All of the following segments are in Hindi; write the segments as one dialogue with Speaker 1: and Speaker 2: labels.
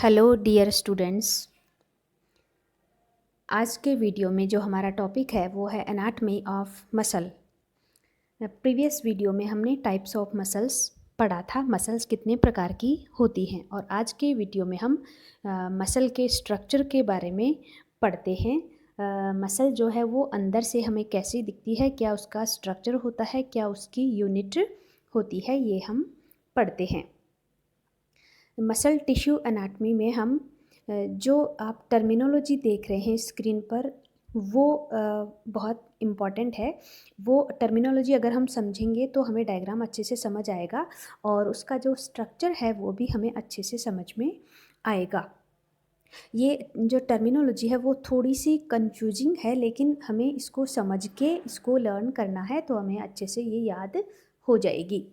Speaker 1: Hello dear students. आज के वीडियो में जो हमारा टॉपिक है वो है anatomy of muscle. Previous video में हमने टाइप्स ऑफ मसल्स पढ़ा था, मसल्स कितने प्रकार की होती हैं, और आज के वीडियो में हम मसल के स्ट्रक्चर के बारे में पढ़ते हैं। मसल जो है वो अंदर से हमें कैसी दिखती है, क्या उसका स्ट्रक्चर होता है, क्या उसकी यूनिट होती है, ये हम पढ़ते हैं। मसल टिश्यू एनाटमी में हम जो आप टर्मिनोलॉजी देख रहे हैं स्क्रीन पर वो बहुत इम्पॉर्टेंट है। वो टर्मिनोलॉजी अगर हम समझेंगे तो हमें डायग्राम अच्छे से समझ आएगा और उसका जो स्ट्रक्चर है वो भी हमें अच्छे से समझ में आएगा। ये जो टर्मिनोलॉजी है वो थोड़ी सी कंफ्यूजिंग है, लेकिन हमें इसको समझ के इसको लर्न करना है तो हमें अच्छे से ये याद हो जाएगी।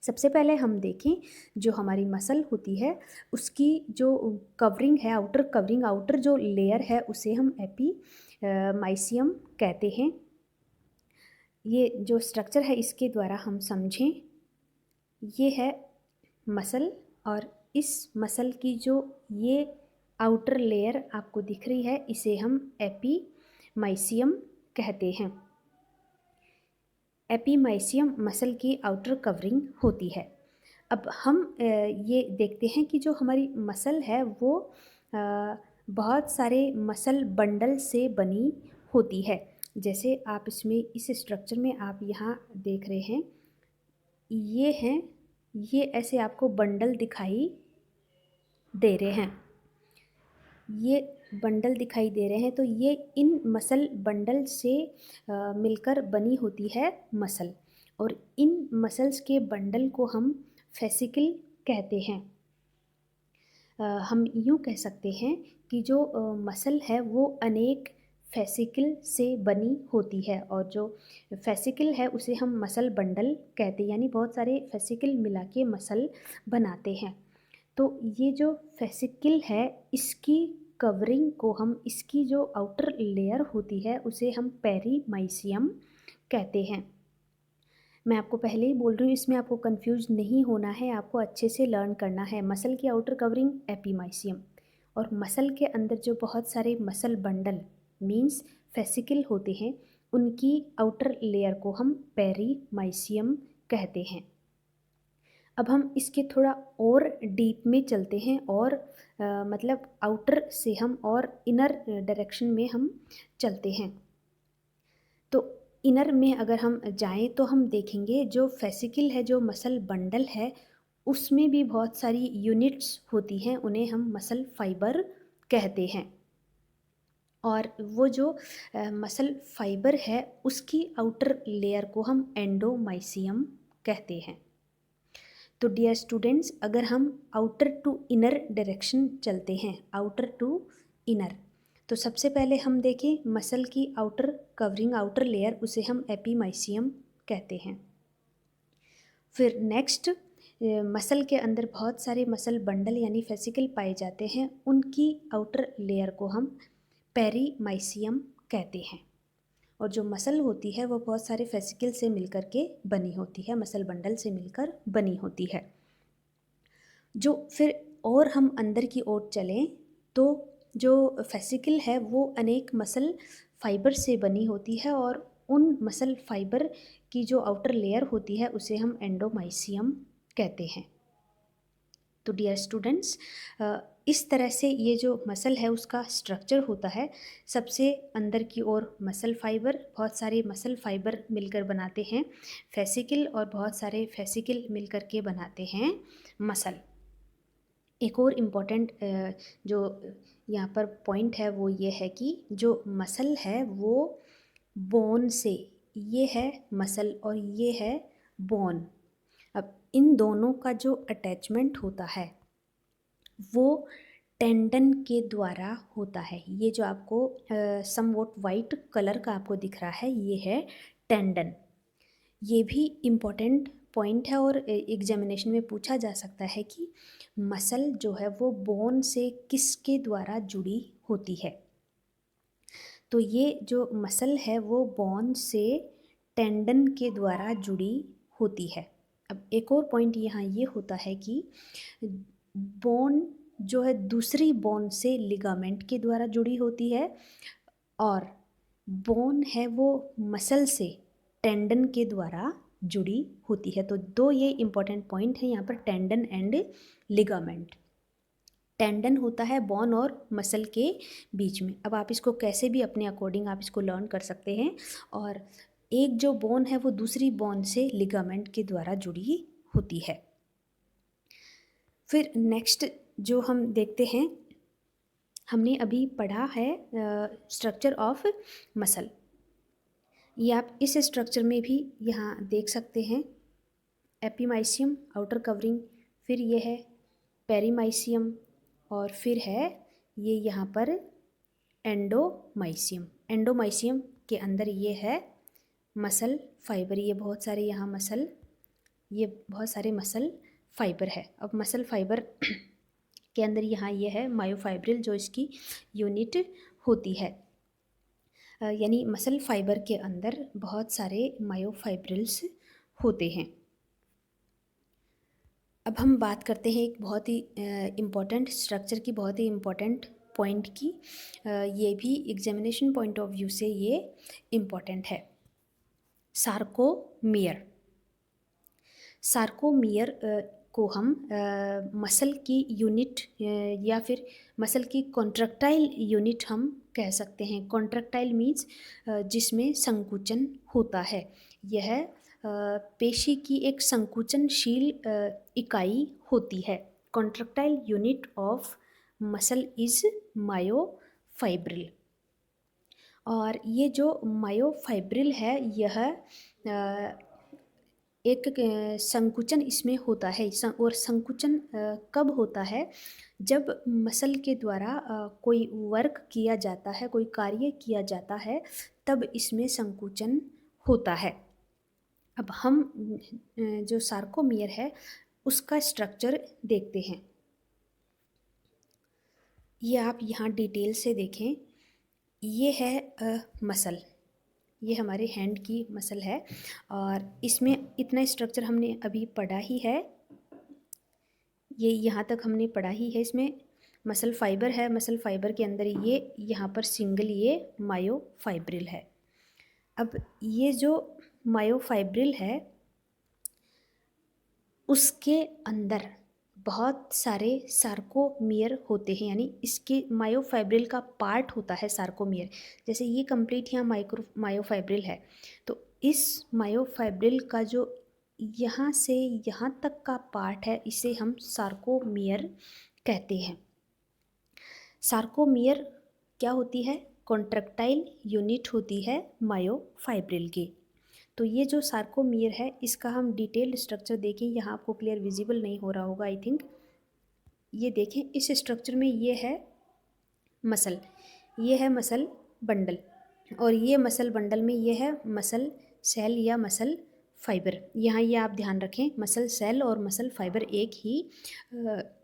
Speaker 1: सबसे पहले हम देखें जो हमारी मसल होती है उसकी जो कवरिंग है, आउटर कवरिंग, आउटर जो लेयर है उसे हम माइसियम कहते हैं। ये जो स्ट्रक्चर है इसके द्वारा हम समझें, ये है मसल, और इस मसल की जो ये आउटर लेयर आपको दिख रही है इसे हम एपीमाइसियम कहते हैं। एपीमाइसियम मसल की आउटर कवरिंग होती है। अब हम ये देखते हैं कि जो हमारी मसल है वो बहुत सारे मसल बंडल से बनी होती है। जैसे आप इसमें इस स्ट्रक्चर में आप यहाँ देख रहे हैं, ये हैं, ये ऐसे आपको बंडल दिखाई दे रहे हैं, ये बंडल दिखाई दे रहे हैं। तो ये इन मसल बंडल से मिलकर बनी होती है मसल, और इन मसल्स के बंडल को हम फेसिकल कहते हैं। हम यूँ कह सकते हैं कि जो मसल है वो अनेक फेसिकल से बनी होती है, और जो फेसिकल है उसे हम मसल बंडल कहते हैं, यानी बहुत सारे फेसिकल मिला के मसल बनाते हैं। तो ये जो फेसिकल है इसकी कवरिंग को हम, इसकी जो आउटर लेयर होती है उसे हम पेरीमाइसियम कहते हैं। मैं आपको पहले ही बोल रही हूँ, इसमें आपको कंफ्यूज नहीं होना है, आपको अच्छे से लर्न करना है। मसल की आउटर कवरिंग एपीमाइसियम, और मसल के अंदर जो बहुत सारे मसल बंडल मीन्स फेसिकल होते हैं उनकी आउटर लेयर को हम पेरीमाइसियम कहते हैं। अब हम इसके थोड़ा और डीप में चलते हैं, और मतलब आउटर से हम और इनर डायरेक्शन में हम चलते हैं। तो इनर में अगर हम जाएं तो हम देखेंगे जो फेसिकल है, जो मसल बंडल है, उसमें भी बहुत सारी यूनिट्स होती हैं, उन्हें हम मसल फाइबर कहते हैं। और वो जो मसल फाइबर है उसकी आउटर लेयर को हम एंडोमाइसियम कहते हैं। तो डियर स्टूडेंट्स, अगर हम आउटर टू इनर डायरेक्शन चलते हैं, आउटर टू इनर, तो सबसे पहले हम देखें मसल की आउटर कवरिंग, आउटर लेयर, उसे हम एपीमाइसियम कहते हैं। फिर नेक्स्ट मसल के अंदर बहुत सारे मसल बंडल यानी फेसिकल पाए जाते हैं, उनकी आउटर लेयर को हम पेरीमाइसियम कहते हैं। और जो मसल होती है वो बहुत सारे फेसिकल से मिलकर के बनी होती है, मसल बंडल से मिलकर बनी होती है। जो फिर और हम अंदर की ओर चलें तो जो फेसिकल है वो अनेक मसल फाइबर से बनी होती है, और उन मसल फाइबर की जो आउटर लेयर होती है उसे हम एंडोमाइसियम कहते हैं। तो डियर स्टूडेंट्स, इस तरह से ये जो मसल है उसका स्ट्रक्चर होता है। सबसे अंदर की ओर मसल फाइबर, बहुत सारे मसल फाइबर मिलकर बनाते हैं फेसिकल, और बहुत सारे फेसिकल मिलकर के बनाते हैं मसल। एक और इम्पॉर्टेंट जो यहाँ पर पॉइंट है वो ये है कि जो मसल है वो बोन से, ये है मसल और ये है बोन। अब इन दोनों का जो अटैचमेंट होता है वो टेंडन के द्वारा होता है। ये जो आपको समवॉट वाइट कलर का आपको दिख रहा है ये है टेंडन। ये भी इम्पॉर्टेंट पॉइंट है, और एग्जामिनेशन में पूछा जा सकता है कि मसल जो है वो बोन से किसके द्वारा जुड़ी होती है। तो ये जो मसल है वो बोन से टेंडन के द्वारा जुड़ी होती है। अब एक और पॉइंट यहाँ ये होता है कि बोन जो है दूसरी बोन से लिगामेंट के द्वारा जुड़ी होती है, और बोन है वो मसल से टेंडन के द्वारा जुड़ी होती है। तो दो ये इंपॉर्टेंट पॉइंट है यहाँ पर, टेंडन एंड लिगामेंट। टेंडन होता है बोन और मसल के बीच में। अब आप इसको कैसे भी अपने अकॉर्डिंग आप इसको लर्न कर सकते हैं। और एक जो बोन है वो दूसरी बोन से लिगामेंट के द्वारा जुड़ी होती है। फिर नेक्स्ट जो हम देखते हैं, हमने अभी पढ़ा है स्ट्रक्चर ऑफ मसल। ये आप इस स्ट्रक्चर में भी यहाँ देख सकते हैं, एपीमाइसियम आउटर कवरिंग, फिर ये है पेरीमाइसियम, और फिर है ये यहाँ पर एंडोमाइसियम। एंडोमाइसियम के अंदर ये है मसल फाइबर, ये बहुत सारे यहाँ मसल, ये बहुत सारे मसल फाइबर है। अब मसल फाइबर के अंदर यहाँ ये है मायोफाइब्रिल, जो इसकी यूनिट होती है। यानी मसल फाइबर के अंदर बहुत सारे मायोफाइब्रिल्स होते हैं। अब हम बात करते हैं एक बहुत ही इम्पॉर्टेंट स्ट्रक्चर की, बहुत ही इम्पॉर्टेंट पॉइंट की। ये भी एग्जामिनेशन पॉइंट ऑफ व्यू से ये इम्पॉर्टेंट है, सार्कोमियर। सार्कोमियर को हम मसल की यूनिट या फिर मसल की कॉन्ट्रैक्टाइल यूनिट हम कह सकते हैं। कॉन्ट्रैक्टाइल मीन्स जिसमें संकुचन होता है। यह पेशी की एक संकुचनशील इकाई होती है। Contractile unit of muscle is myofibril. और ये जो मायोफाइब्रिल है, यह एक संकुचन इसमें होता है। और संकुचन कब होता है? जब मसल के द्वारा कोई वर्क किया जाता है, कोई कार्य किया जाता है, तब इसमें संकुचन होता है। अब हम जो सार्कोमियर है उसका स्ट्रक्चर देखते हैं। ये आप यहाँ डिटेल से देखें, ये है मसल, ये हमारे हैंड की मसल है, और इसमें इतना स्ट्रक्चर हमने अभी पढ़ा ही है, ये यहाँ तक हमने पढ़ा ही है। इसमें मसल फाइबर है, मसल फाइबर के अंदर ये यहाँ पर सिंगल ये मायोफाइब्रिल है। अब ये जो मायोफाइब्रिल है उसके अंदर बहुत सारे सार्कोमियर होते हैं, यानी इसके मायोफाइब्रिल का पार्ट होता है सार्कोमियर। जैसे ये कंप्लीट यहाँ मायोफाइब्रिल है, तो इस मायोफाइब्रिल का जो यहाँ से यहाँ तक का पार्ट है, इसे हम सार्कोमियर कहते हैं। सार्कोमियर क्या होती है? कॉन्ट्रैक्टाइल यूनिट होती है मायोफाइब्रिल की। तो ये जो सार्कोमियर है इसका हम डिटेल्ड स्ट्रक्चर देखें। यहाँ आपको क्लियर विजिबल नहीं हो रहा होगा आई थिंक। ये देखें, इस स्ट्रक्चर में ये है मसल, ये है मसल बंडल, और ये मसल बंडल में ये है मसल सेल या मसल फाइबर। यहाँ ये आप ध्यान रखें, मसल सेल और मसल फाइबर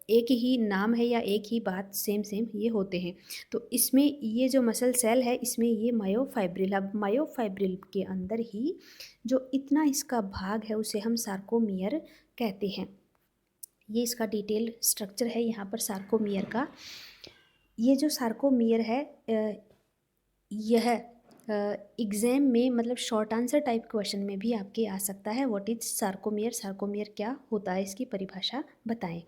Speaker 1: एक ही नाम है या एक ही बात, सेम ये होते हैं। तो इसमें ये जो मसल सेल है इसमें ये मायोफाइब्रिल, अब मायोफाइब्रिल के अंदर ही जो इतना इसका भाग है उसे हम सार्कोमियर कहते हैं। ये इसका डिटेल स्ट्रक्चर है यहाँ पर सार्कोमियर का। ये जो सार्कोमियर है यह एग्ज़ाम में मतलब शॉर्ट आंसर टाइप क्वेश्चन में भी आपके आ सकता है। What is sarcomere? सार्कोमियर क्या होता है, इसकी परिभाषा बताएं।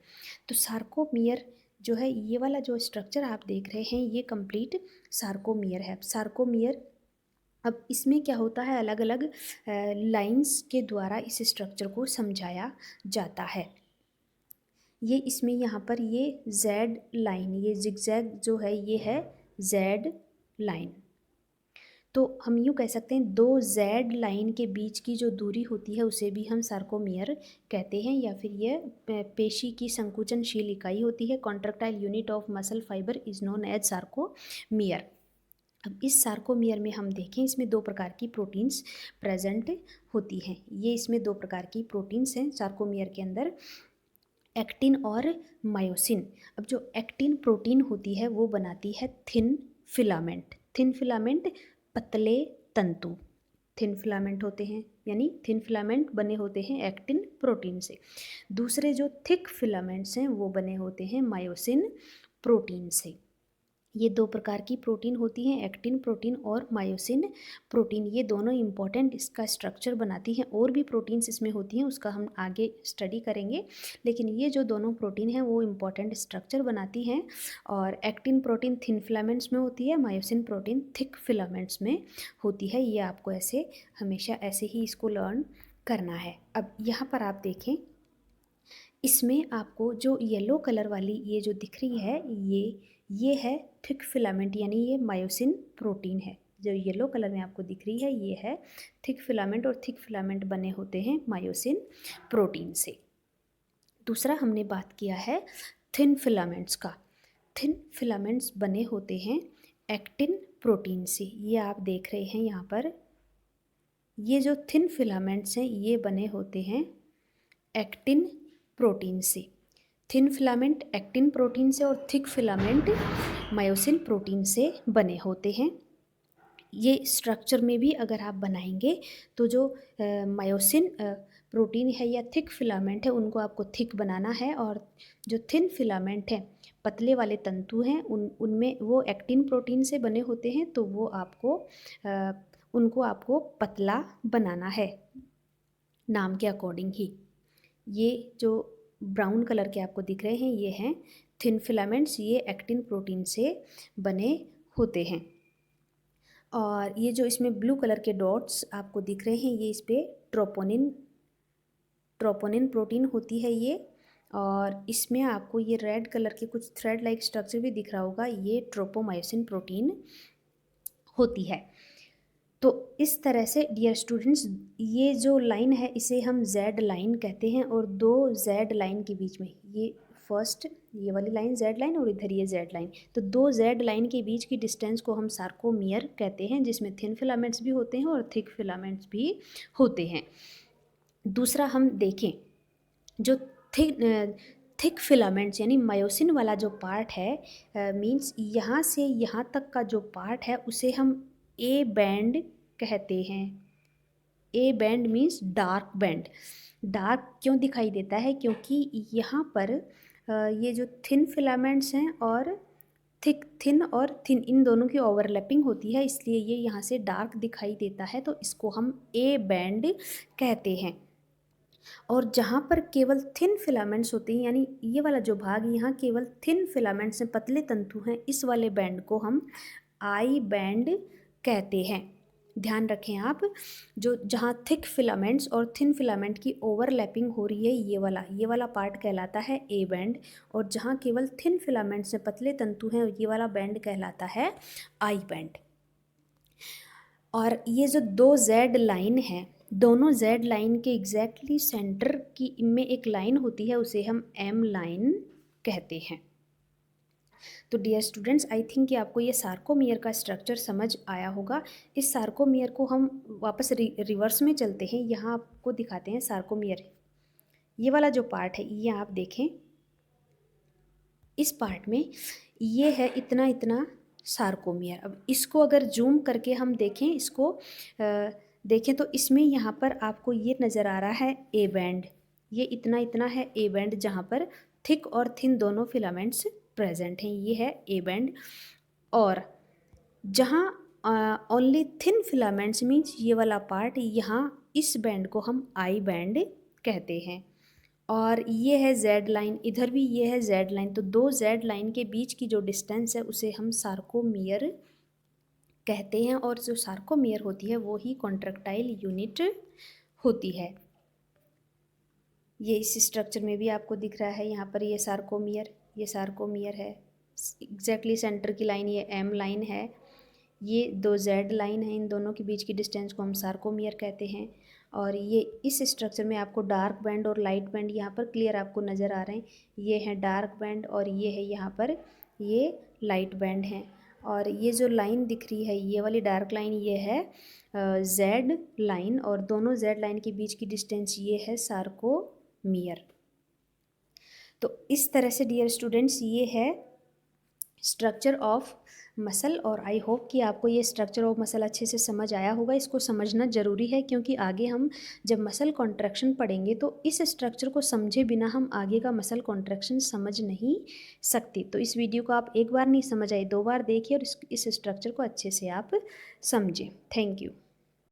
Speaker 1: तो सार्कोमियर जो है, ये वाला जो स्ट्रक्चर आप देख रहे हैं ये कंप्लीट सार्कोमियर है। सार्कोमियर, अब इसमें क्या होता है, अलग अलग लाइंस के द्वारा इस स्ट्रक्चर को समझाया जाता है। ये इसमें यहाँ पर ये जेड लाइन, ये जिगजैग जो है ये है जेड लाइन। तो हम यूँ कह सकते हैं दो जेड लाइन के बीच की जो दूरी होती है उसे भी हम सार्कोमियर कहते हैं, या फिर यह पेशी की संकुचनशील इकाई होती है। Contractile unit of muscle fibre is known as sarcomere. अब इस सार्कोमियर में हम देखें, इसमें दो प्रकार की प्रोटीन्स प्रेजेंट होती हैं। ये इसमें दो प्रकार की प्रोटीन्स हैं सार्कोमियर के अंदर, एक्टिन और मायोसिन। अब जो एक्टिन प्रोटीन होती है वो बनाती है थिन फिलामेंट। थिन फिलामेंट पतले तंतु, थिन फिलामेंट होते हैं यानी थिन फिलामेंट बने होते हैं एक्टिन प्रोटीन से। दूसरे जो थिक फिलामेंट्स हैं वो बने होते हैं मायोसिन प्रोटीन से। ये दो प्रकार की प्रोटीन होती हैं, एक्टिन प्रोटीन और मायोसिन प्रोटीन। ये दोनों इंपॉर्टेंट इसका स्ट्रक्चर बनाती हैं। और भी प्रोटीन्स इसमें होती हैं, उसका हम आगे स्टडी करेंगे, लेकिन ये जो दोनों प्रोटीन हैं वो इंपॉर्टेंट स्ट्रक्चर बनाती हैं। और एक्टिन प्रोटीन थिन फिलामेंट्स में होती है, मायोसिन प्रोटीन थिक फिलामेंट्स में होती है। ये आपको ऐसे हमेशा ऐसे ही इसको लर्न करना है। अब यहाँ पर आप देखें, इसमें आपको जो येलो कलर वाली ये जो दिख रही है, ये है थिक फिलामेंट, यानी ये मायोसिन प्रोटीन है। जो येलो कलर में आपको दिख रही है ये है थिक फिलामेंट, और थिक फिलामेंट बने होते हैं मायोसिन प्रोटीन से। दूसरा हमने बात किया है थिन फिलामेंट्स का। थिन फिलामेंट्स बने होते हैं एक्टिन प्रोटीन से। ये आप देख रहे हैं यहाँ पर, ये जो थिन फिलामेंट्स हैं ये बने होते हैं एक्टिन प्रोटीन से। थिन फिलामेंट एक्टिन प्रोटीन से और थिक फिलामेंट मायोसिन प्रोटीन से बने होते हैं। ये स्ट्रक्चर में भी अगर आप बनाएंगे तो जो मायोसिन प्रोटीन है या थिक फिलामेंट है उनको आपको थिक बनाना है, और जो थिन फिलामेंट है पतले वाले तंतु हैं उनमें वो एक्टिन प्रोटीन से बने होते हैं, तो वो आपको उनको आपको पतला बनाना है नाम के अकॉर्डिंग ही। ये जो ब्राउन कलर के आपको दिख रहे हैं ये हैं थिन फिलामेंट्स, ये एक्टिन प्रोटीन से बने होते हैं। और ये जो इसमें ब्लू कलर के डॉट्स आपको दिख रहे हैं ये इस पर ट्रोपोनिन प्रोटीन होती है ये। और इसमें आपको ये रेड कलर के कुछ थ्रेड लाइक स्ट्रक्चर भी दिख रहा होगा, ये ट्रोपोमायोसिन प्रोटीन होती है। तो इस तरह से डियर स्टूडेंट्स, ये जो लाइन है इसे हम जेड लाइन कहते हैं, और दो जेड लाइन के बीच में ये फर्स्ट ये वाली लाइन जेड लाइन और इधर ये जेड लाइन, तो दो जेड लाइन के बीच की डिस्टेंस को हम सार्कोमियर कहते हैं, जिसमें थिन फिलामेंट्स भी होते हैं और थिक फिलामेंट्स भी होते हैं। दूसरा हम देखें, जो थिक फिलामेंट्स यानी मायोसिन वाला जो पार्ट है, मीन्स यहाँ से यहाँ तक का जो पार्ट है उसे हम ए बैंड कहते हैं। A band means dark band. Dark क्यों दिखाई देता है? क्योंकि यहाँ पर ये जो थिन फिलामेंट्स हैं और थिन इन दोनों की ओवरलैपिंग होती है, इसलिए ये यहाँ से डार्क दिखाई देता है, तो इसको हम ए बैंड कहते हैं। और जहाँ पर केवल थिन फिलामेंट्स होते हैं, यानी ये वाला जो भाग यहाँ केवल थिन फिलामेंट्स हैं, पतले तंतु हैं, इस वाले बैंड को हम आई बैंड कहते हैं। ध्यान रखें आप, जो जहाँ थिक फिलामेंट्स और थिन फिलामेंट की ओवरलैपिंग हो रही है ये वाला पार्ट कहलाता है ए बैंड, और जहाँ केवल थिन फिलामेंट्स से पतले तंतु हैं ये वाला बैंड कहलाता है आई बैंड। और ये जो दो जेड लाइन है, दोनों जेड लाइन के एग्जैक्टली सेंटर की में एक लाइन होती है, उसे हम एम लाइन कहते हैं। तो डियर स्टूडेंट्स, आई थिंक कि आपको ये सार्कोमियर का स्ट्रक्चर समझ आया होगा। इस सार्कोमियर को हम वापस रिवर्स में चलते हैं, यहाँ आपको दिखाते हैं सार्कोमियर। ये वाला जो पार्ट है ये आप देखें, इस पार्ट में ये है इतना इतना सार्कोमियर। अब इसको अगर जूम करके हम देखें, इसको देखें तो इसमें यहाँ पर आपको ये नज़र आ रहा है ए बैंड, ये इतना इतना है ए बैंड, जहाँ पर थिक और थिन दोनों फिलामेंट्स प्रेजेंट हैं, ये है ए बैंड। और जहाँ ओनली थिन फिलामेंट्स मीन्स ये वाला पार्ट, यहाँ इस बैंड को हम आई बैंड कहते हैं। और ये है जेड लाइन, इधर भी ये है जेड लाइन, तो दो जेड लाइन के बीच की जो डिस्टेंस है उसे हम सार्कोमियर कहते हैं। और जो सार्कोमियर होती है वो ही कॉन्ट्रैक्टाइल यूनिट होती है। ये इस स्ट्रक्चर में भी आपको दिख रहा है, यहाँ पर ये सार्कोमियर है, एग्जैक्टली सेंटर की लाइन ये एम लाइन है, ये दो जेड लाइन है, इन दोनों के बीच की डिस्टेंस को हम सार्कोमियर कहते हैं। और ये इस स्ट्रक्चर में आपको डार्क बैंड और लाइट बैंड यहाँ पर क्लियर आपको नज़र आ रहे हैं, ये है डार्क बैंड और ये है यहाँ पर ये लाइट बैंड है। और ये जो लाइन दिख रही है ये वाली डार्क लाइन, ये है जेड लाइन, और दोनों जेड लाइन के बीच की डिस्टेंस ये है सार्कोमियर। तो इस तरह से डियर स्टूडेंट्स ये है स्ट्रक्चर ऑफ मसल। और आई होप कि आपको ये स्ट्रक्चर ऑफ मसल अच्छे से समझ आया होगा। इसको समझना ज़रूरी है क्योंकि आगे हम जब मसल कॉन्ट्रैक्शन पढ़ेंगे तो इस स्ट्रक्चर को समझे बिना हम आगे का मसल कॉन्ट्रैक्शन समझ नहीं सकते। तो इस वीडियो को आप एक बार नहीं समझ आए, 2 बार देखिए और इस स्ट्रक्चर को अच्छे से आप समझें। Thank you.